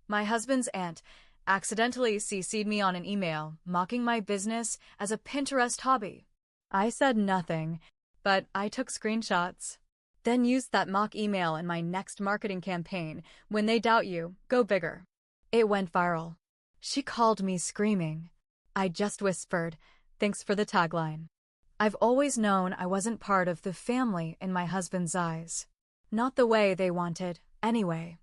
My husband's aunt accidentally CC'd me on an email mocking my business as a Pinterest hobby. I said nothing, but I took screenshots. Then used that mock email in my next marketing campaign. When they doubt you, go bigger. It went viral. She called me screaming. I just whispered, thanks for the tagline. I've always known I wasn't part of the family in my husband's eyes. Not the way they wanted, anyway.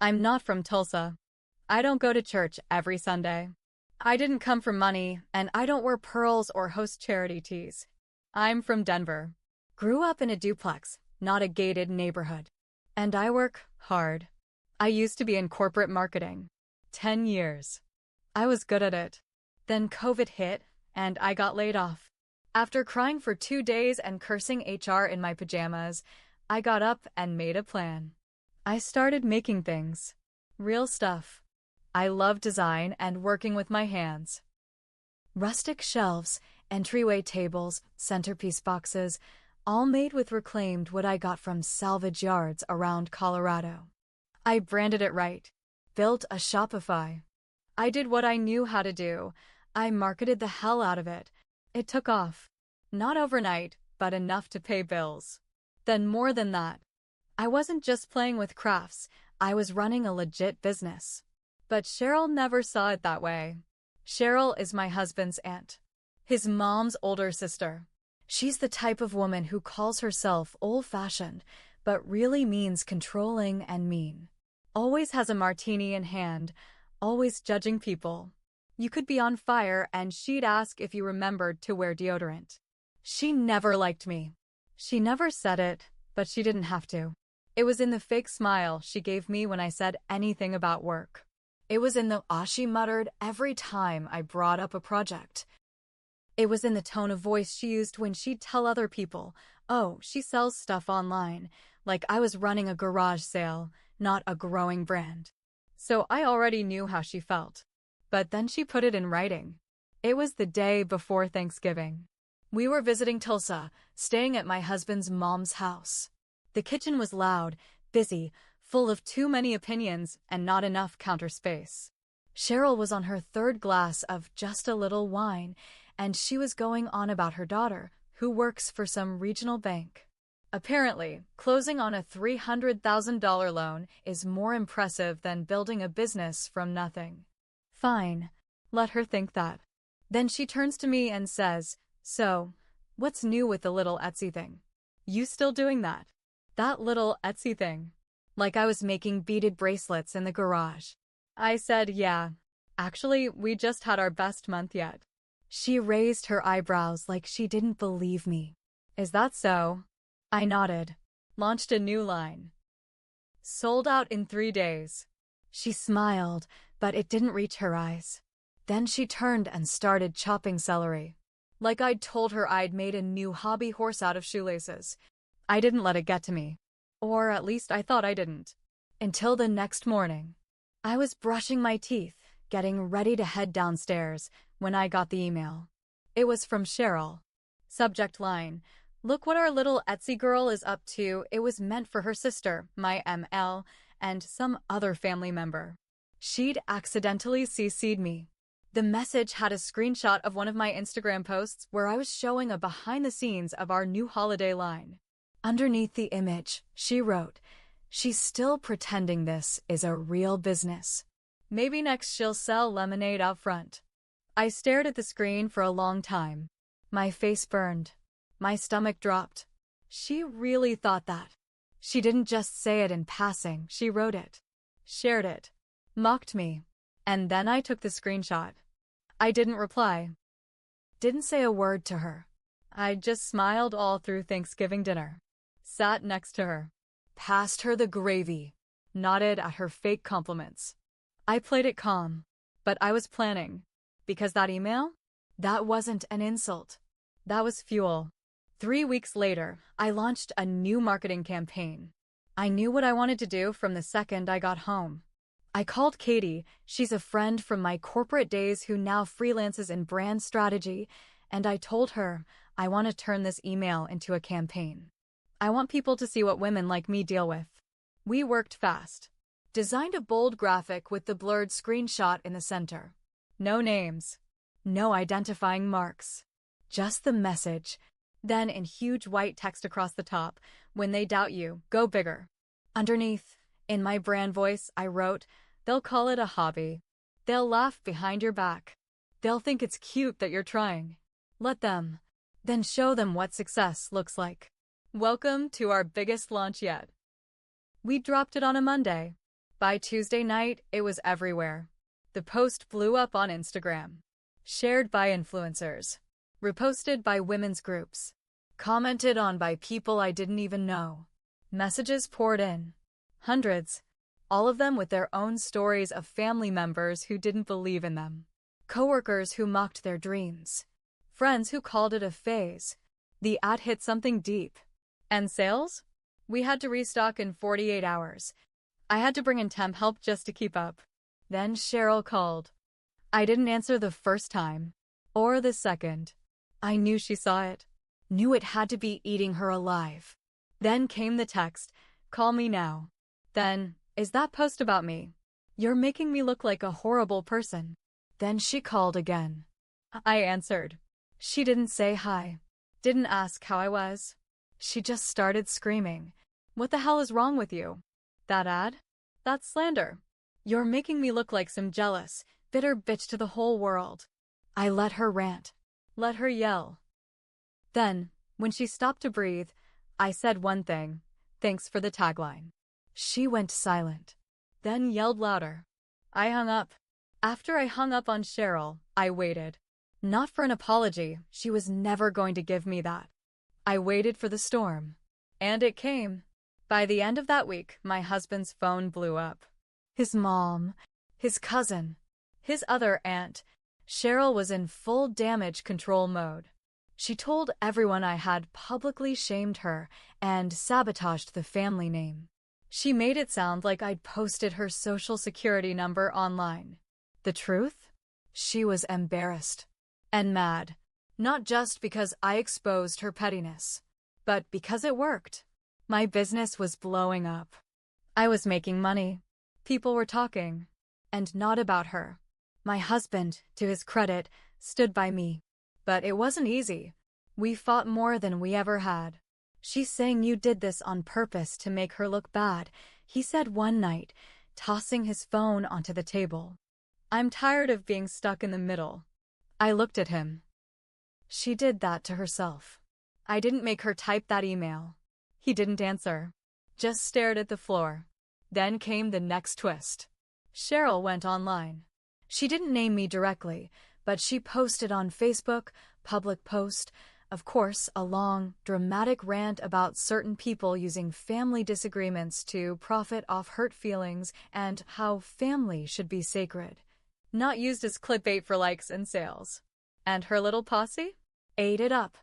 I'm not from Tulsa. I don't go to church every Sunday. I didn't come for money, and I don't wear pearls or host charity tees. I'm from Denver. Grew up in a duplex, not a gated neighborhood. And I work hard. I used to be in corporate marketing. 10 years. I was good at it. Then COVID hit, and I got laid off. After crying for 2 days and cursing HR in my pajamas, I got up and made a plan. I started making things. Real stuff. I love design and working with my hands. Rustic shelves, entryway tables, centerpiece boxes, all made with reclaimed wood I got from salvage yards around Colorado. I branded it right. Built a Shopify. I did what I knew how to do. I marketed the hell out of it. It took off. Not overnight, but enough to pay bills. Then more than that. I wasn't just playing with crafts, I was running a legit business. But Cheryl never saw it that way. Cheryl is my husband's aunt. His mom's older sister. She's the type of woman who calls herself old-fashioned, but really means controlling and mean. Always has a martini in hand, always judging people. You could be on fire and she'd ask if you remembered to wear deodorant. She never liked me. She never said it, but she didn't have to. It was in the fake smile she gave me when I said anything about work. It was in the "ah" she muttered every time I brought up a project. It was in the tone of voice she used when she'd tell other people, oh, she sells stuff online, like I was running a garage sale, not a growing brand. So I already knew how she felt. But then she put it in writing. It was the day before Thanksgiving. We were visiting Tulsa, staying at my husband's mom's house. The kitchen was loud, busy, full of too many opinions and not enough counter space. Cheryl was on her third glass of just a little wine, and she was going on about her daughter, who works for some regional bank. Apparently, closing on a $300,000 loan is more impressive than building a business from nothing. Fine. Let her think that. Then she turns to me and says, so, what's new with the little Etsy thing? You still doing that? That little Etsy thing? Like I was making beaded bracelets in the garage. I said, yeah. Actually, we just had our best month yet. She raised her eyebrows like she didn't believe me. Is that so? I nodded. Launched a new line. Sold out in 3 days. She smiled, but it didn't reach her eyes. Then she turned and started chopping celery. Like I'd told her I'd made a new hobby horse out of shoelaces. I didn't let it get to me. Or at least I thought I didn't. Until the next morning. I was brushing my teeth, getting ready to head downstairs, when I got the email. It was from Cheryl. Subject line, look what our little Etsy girl is up to. It was meant for her sister, my ML, and some other family member. She'd accidentally CC'd me. The message had a screenshot of one of my Instagram posts where I was showing a behind the scenes of our new holiday line. Underneath the image, she wrote, she's still pretending this is a real business. Maybe next she'll sell lemonade out front. I stared at the screen for a long time. My face burned. My stomach dropped. She really thought that. She didn't just say it in passing, she wrote it. Shared it. Mocked me. And then I took the screenshot. I didn't reply. Didn't say a word to her. I just smiled all through Thanksgiving dinner. Sat next to her. Passed her the gravy. Nodded at her fake compliments. I played it calm. But I was planning. Because that email? That wasn't an insult. That was fuel. 3 weeks later, I launched a new marketing campaign. I knew what I wanted to do from the second I got home. I called Katie, she's a friend from my corporate days who now freelances in brand strategy, and I told her, I want to turn this email into a campaign. I want people to see what women like me deal with. We worked fast. Designed a bold graphic with the blurred screenshot in the center. No names. No identifying marks. Just the message. Then in huge white text across the top, "When they doubt you, go bigger." Underneath, in my brand voice, I wrote, "They'll call it a hobby. They'll laugh behind your back. They'll think it's cute that you're trying. Let them. Then show them what success looks like. Welcome to our biggest launch yet." We dropped it on a Monday. By Tuesday night, it was everywhere. The post blew up on Instagram. Shared by influencers. Reposted by women's groups. Commented on by people I didn't even know. Messages poured in. Hundreds. All of them with their own stories of family members who didn't believe in them. Coworkers who mocked their dreams. Friends who called it a phase. The ad hit something deep. And sales? We had to restock in 48 hours. I had to bring in temp help just to keep up. Then Cheryl called. I didn't answer the first time. Or the second. I knew she saw it. Knew it had to be eating her alive. Then came the text, "Call me now." Then, "Is that post about me? You're making me look like a horrible person." Then she called again. I answered. She didn't say hi. Didn't ask how I was. She just started screaming. "What the hell is wrong with you? That ad? That's slander. You're making me look like some jealous, bitter bitch to the whole world." I let her rant. Let her yell. Then, when she stopped to breathe, I said one thing, "Thanks for the tagline." She went silent. Then yelled louder. I hung up. After I hung up on Cheryl, I waited. Not for an apology, she was never going to give me that. I waited for the storm. And it came. By the end of that week, my husband's phone blew up. His mom, his cousin, his other aunt. Cheryl was in full damage control mode. She told everyone I had publicly shamed her and sabotaged the family name. She made it sound like I'd posted her social security number online. The truth? She was embarrassed. And mad. Not just because I exposed her pettiness, but because it worked. My business was blowing up. I was making money. People were talking. And not about her. My husband, to his credit, stood by me. But it wasn't easy. We fought more than we ever had. "She's saying you did this on purpose to make her look bad," he said one night, tossing his phone onto the table. I'm tired of being stuck in the middle. I looked at him. She did that to herself. I didn't make her type that email. He didn't answer. Just stared at the floor. Then came the next twist. Cheryl went online. She didn't name me directly, but she posted on Facebook, public post, of course, a long, dramatic rant about certain people using family disagreements to profit off hurt feelings and how family should be sacred, not used as clickbait for likes and sales. And her little posse ate it up.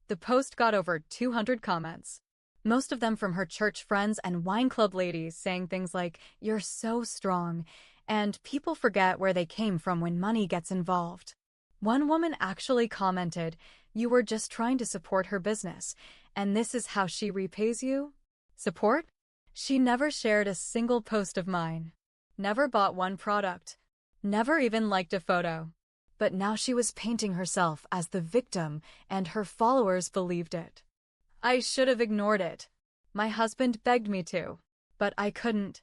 The post got over 200 comments. Most of them from her church friends and wine club ladies saying things like, "You're so strong," and people forget where they came from when money gets involved. One woman actually commented, "You were just trying to support her business, and this is how she repays you?" Support? She never shared a single post of mine. Never bought one product. Never even liked a photo. But now she was painting herself as the victim, and her followers believed it. I should have ignored it. My husband begged me to, but I couldn't.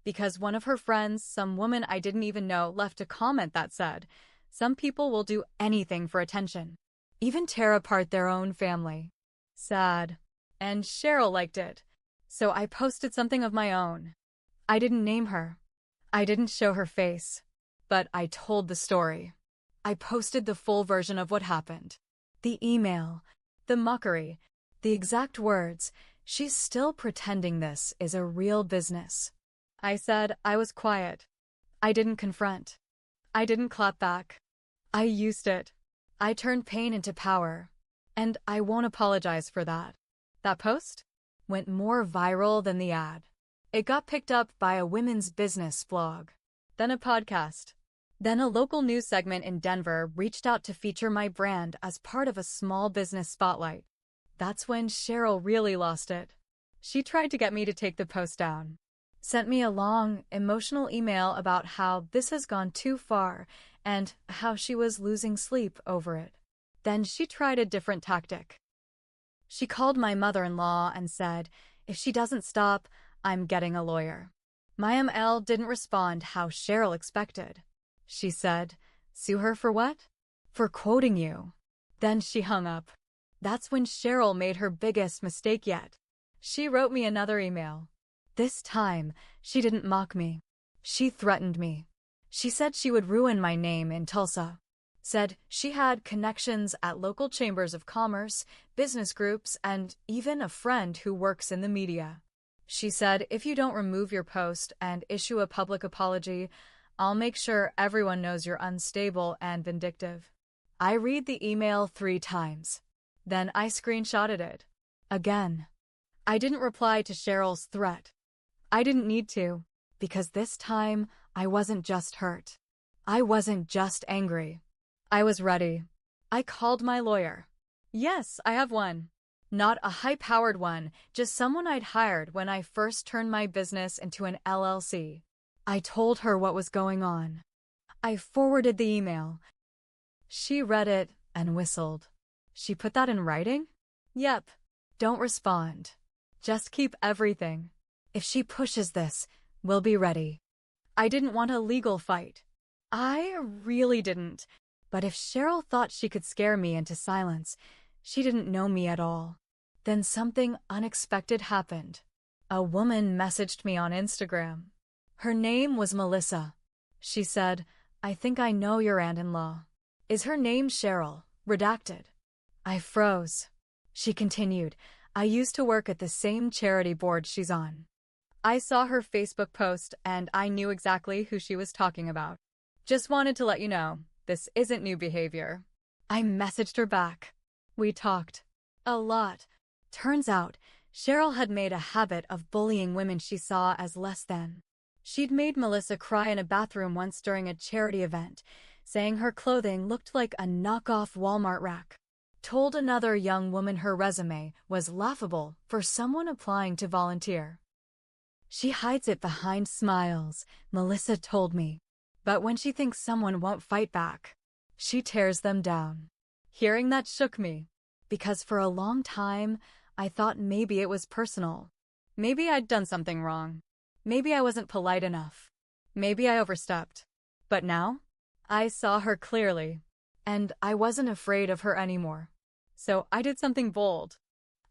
Because one of her friends, some woman I didn't even know, left a comment that said, "Some people will do anything for attention, even tear apart their own family." Sad. And Cheryl liked it. So I posted something of my own. I didn't name her. I didn't show her face. But I told the story. I posted the full version of what happened. The email, the mockery, the exact words. She's still pretending this is a real business. I said I was quiet. I didn't confront. I didn't clap back. I used it. I turned pain into power. And I won't apologize for that. That post went more viral than the ad. It got picked up by a women's business blog, then a podcast. Then a local news segment in Denver reached out to feature my brand as part of a small business spotlight. That's when Cheryl really lost it. She tried to get me to take the post down. sent me a long, emotional email about how this has gone too far and how she was losing sleep over it. Then she tried a different tactic. She called my mother-in-law and said, if she doesn't stop, I'm getting a lawyer. My ML didn't respond how Cheryl expected. She said, sue her for what? For quoting you. Then she hung up. That's when Cheryl made her biggest mistake yet. She wrote me another email. This time, she didn't mock me. She threatened me. She said she would ruin my name in Tulsa. Said she had connections at local chambers of commerce, business groups, and even a friend who works in the media. She said, if you don't remove your post and issue a public apology, I'll make sure everyone knows you're unstable and vindictive. I read the email 3 times. Then I screenshotted it. Again. I didn't reply to Cheryl's threat. I didn't need to, because this time I wasn't just hurt. I wasn't just angry. I was ready. I called my lawyer. Yes, I have one. Not a high-powered one, just someone I'd hired when I first turned my business into an LLC. I told her what was going on. I forwarded the email. She read it and whistled. She put that in writing? Yep. Don't respond. Just keep everything. If she pushes this, we'll be ready. I didn't want a legal fight. I really didn't. But if Cheryl thought she could scare me into silence, she didn't know me at all. Then something unexpected happened. A woman messaged me on Instagram. Her name was Melissa. She said, I think I know your aunt-in-law. Is her name Cheryl? Redacted. I froze. She continued, I used to work at the same charity board she's on. I saw her Facebook post and I knew exactly who she was talking about. Just wanted to let you know, this isn't new behavior. I messaged her back. We talked. A lot. Turns out, Cheryl had made a habit of bullying women she saw as less than. She'd made Melissa cry in a bathroom once during a charity event, saying her clothing looked like a knockoff Walmart rack. Told another young woman her resume was laughable for someone applying to volunteer. She hides it behind smiles, Melissa told me. But when she thinks someone won't fight back, she tears them down. Hearing that shook me, because for a long time, I thought maybe it was personal. Maybe I'd done something wrong. Maybe I wasn't polite enough. Maybe I overstepped. But now, I saw her clearly, and I wasn't afraid of her anymore. So I did something bold.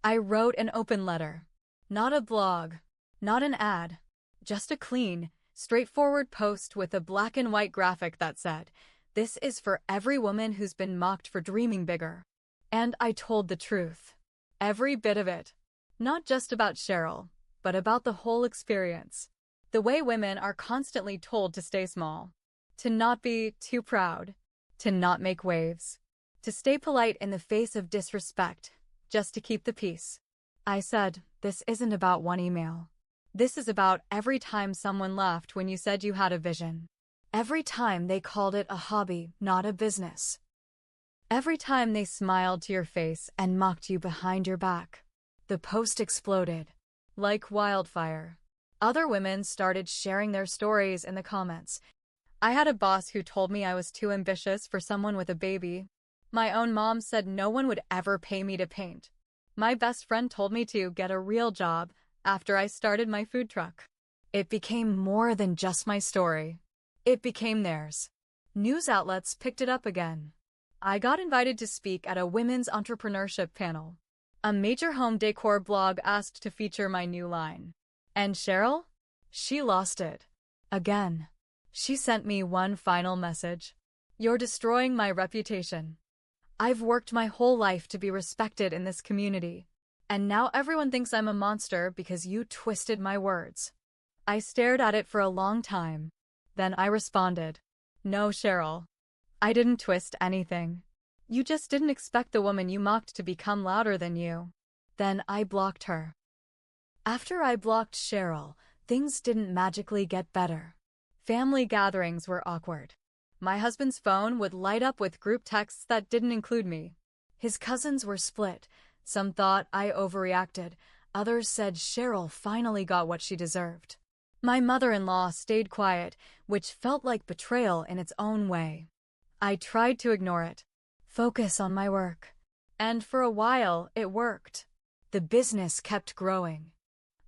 I wrote an open letter. Not a blog, not an ad, just a clean, straightforward post with a black and white graphic that said, this is for every woman who's been mocked for dreaming bigger. And I told the truth. Every bit of it. Not just about Cheryl, but about the whole experience. The way women are constantly told to stay small, to not be too proud, to not make waves, to stay polite in the face of disrespect, just to keep the peace. I said, this isn't about one email. This is about every time someone laughed when you said you had a vision. Every time they called it a hobby, not a business. Every time they smiled to your face and mocked you behind your back. The post exploded. Like wildfire. Other women started sharing their stories in the comments. I had a boss who told me I was too ambitious for someone with a baby. My own mom said no one would ever pay me to paint. My best friend told me to get a real job after I started my food truck. It became more than just my story. It became theirs. News outlets picked it up again. I got invited to speak at a women's entrepreneurship panel. A major home decor blog asked to feature my new line. And Cheryl? She lost it. Again. She sent me one final message. You're destroying my reputation. I've worked my whole life to be respected in this community. And now everyone thinks I'm a monster because you twisted my words. I stared at it for a long time. Then I responded. No, Cheryl. I didn't twist anything. You just didn't expect the woman you mocked to become louder than you. Then I blocked her. After I blocked Cheryl, things didn't magically get better. Family gatherings were awkward. My husband's phone would light up with group texts that didn't include me. His cousins were split. Some thought I overreacted. Others said Cheryl finally got what she deserved. My mother-in-law stayed quiet, which felt like betrayal in its own way. I tried to ignore it, focus on my work. And for a while, it worked. The business kept growing.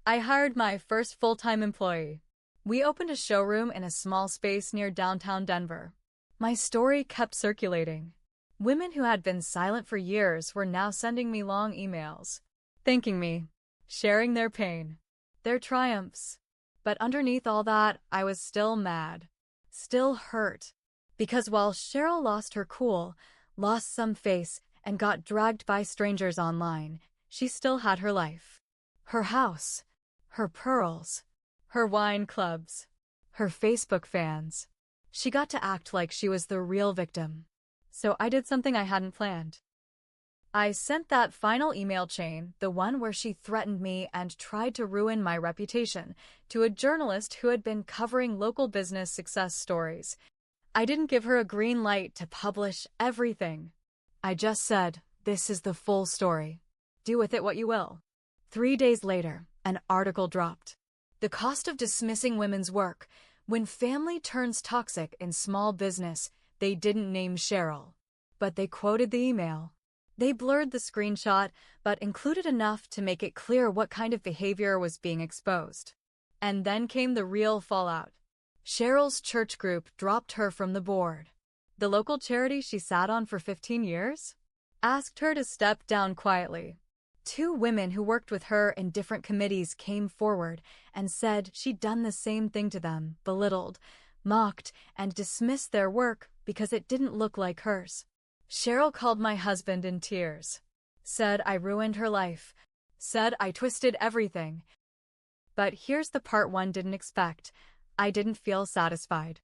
I hired my first full-time employee. We opened a showroom in a small space near downtown Denver. My story kept circulating. Women who had been silent for years were now sending me long emails, thanking me, sharing their pain, their triumphs. But underneath all that, I was still mad, still hurt. Because while Cheryl lost her cool, lost some face, and got dragged by strangers online, she still had her life. Her house, her pearls, her wine clubs, her Facebook fans. She got to act like she was the real victim. So I did something I hadn't planned. I sent that final email chain, the one where she threatened me and tried to ruin my reputation, to a journalist who had been covering local business success stories. I didn't give her a green light to publish everything. I just said, this is the full story. Do with it what you will. 3 days later, an article dropped. The cost of dismissing women's work. When family turns toxic in small business, they didn't name Cheryl, but they quoted the email. They blurred the screenshot, but included enough to make it clear what kind of behavior was being exposed. And then came the real fallout. Cheryl's church group dropped her from the board. The local charity she sat on for 15 years asked her to step down quietly. 2 women who worked with her in different committees came forward and said she'd done the same thing to them, belittled, mocked, and dismissed their work because it didn't look like hers. Cheryl called my husband in tears, said I ruined her life, said I twisted everything. But here's the part one didn't expect. I didn't feel satisfied.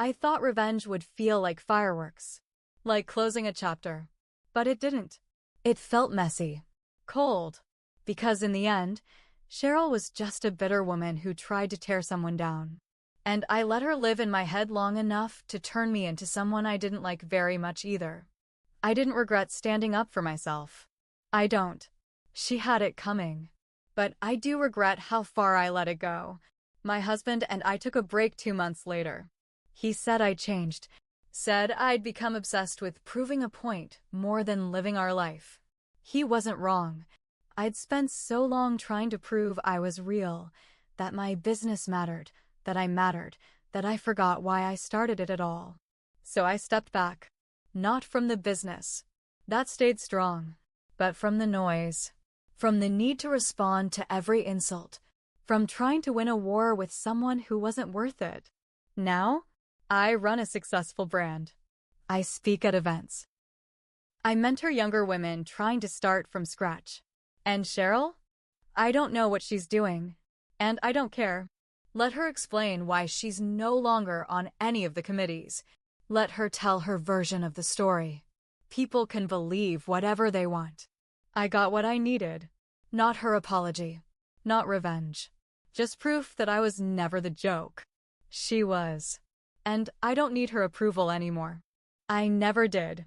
I thought revenge would feel like fireworks, like closing a chapter. But it didn't. It felt messy, cold, because in the end, Cheryl was just a bitter woman who tried to tear someone down. And I let her live in my head long enough to turn me into someone I didn't like very much either. I didn't regret standing up for myself. I don't. She had it coming. But I do regret how far I let it go. My husband and I took a break 2 months later. He said I changed, said I'd become obsessed with proving a point more than living our life. He wasn't wrong. I'd spent so long trying to prove I was real, that my business mattered, that I mattered, that I forgot why I started it at all. So I stepped back. Not from the business. That stayed strong. But from the noise. From the need to respond to every insult. From trying to win a war with someone who wasn't worth it. Now, I run a successful brand. I speak at events. I mentor younger women trying to start from scratch. And Cheryl? I don't know what she's doing. And I don't care. Let her explain why she's no longer on any of the committees. Let her tell her version of the story. People can believe whatever they want. I got what I needed. Not her apology. Not revenge. Just proof that I was never the joke. She was. And I don't need her approval anymore. I never did.